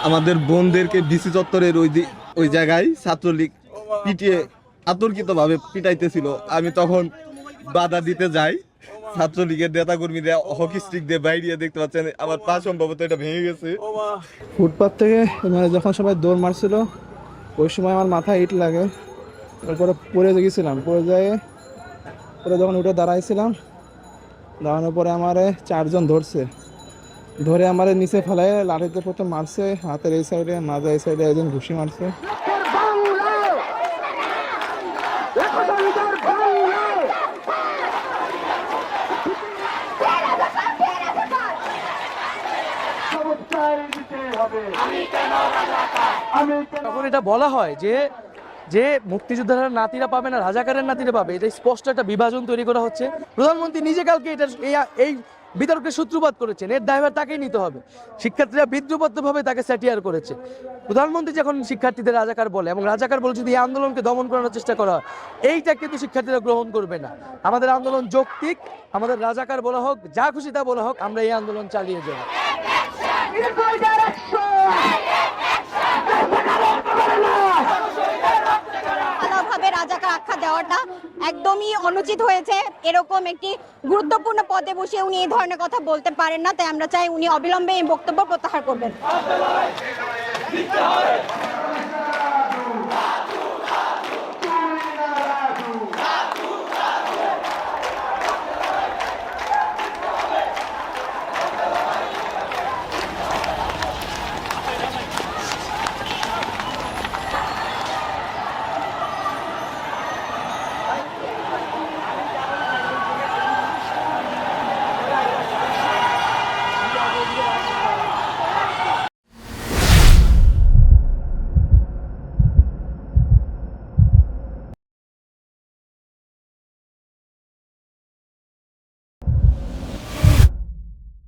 আমাদের বোনদেরকে ডিসি চত্বরের ওই জায়গায় ছাত্রলীগ পিটিয়ে আতর্কিতভাবে পিটাইতেছিল। আমি তখন বাধা দিতে যাই, ছাত্রলীগের নেতাকর্মীরা হকি স্টিক দিয়ে বাইরে দেখতে পাচ্ছেন আমার পা সম্ভবত এটা ভেঙে গেছে। ফুটপাথ থেকে মানে যখন সবাই দৌড় মারছিল ওই সময় আমার মাথায় ইট লাগে, তারপরে পড়ে গেছিলাম। পড়ে যায় পরে যখন উঠে দাঁড়াইছিলাম, দাঁড়ানোর পরে আমারে 4 জন ধরে আমারে নিচে ফেলায় লাঠিতে প্রথম মারছে, হাতের এই সাইডে, মাজা এই সাইডে একজন ঘুষি মারছে। তখন এটা বলা হয় যে যে মুক্তিযোদ্ধারা নাতিরা পাবে না রাজাকারের নাতিরা পাবে, এটা স্পষ্ট একটা বিভাজন তৈরি করা হচ্ছে। প্রধানমন্ত্রী নিজে কালকে এটা এই বিতর্কের সূত্রপাত করেছেন, এর দায়ভার তাকেই নিতে হবে। শিক্ষার্থীরা বিদ্রুপত্রভাবে তাকে স্যাটিয়ার করেছে। প্রধানমন্ত্রী যখন শিক্ষার্থীদের রাজাকার বলে এবং রাজাকার বলে যদি এই আন্দোলনকে দমন করানোর চেষ্টা করা হয়, এইটা কিন্তু শিক্ষার্থীরা গ্রহণ করবে না। আমাদের আন্দোলন যৌক্তিক, আমাদের রাজাকার বলা হোক, যা খুশি তা বলা হোক, আমরা এই আন্দোলন চালিয়ে যাব। রাজাকার আখ্যা দেওয়াটা একদমই অনুচিত হয়েছে। এরকম একটি গুরুত্বপূর্ণ পদে বসে উনি এই ধরনের কথা বলতে পারেন না, তাই আমরা চাই উনি অবিলম্বে এই বক্তব্য প্রত্যাহার করবেন।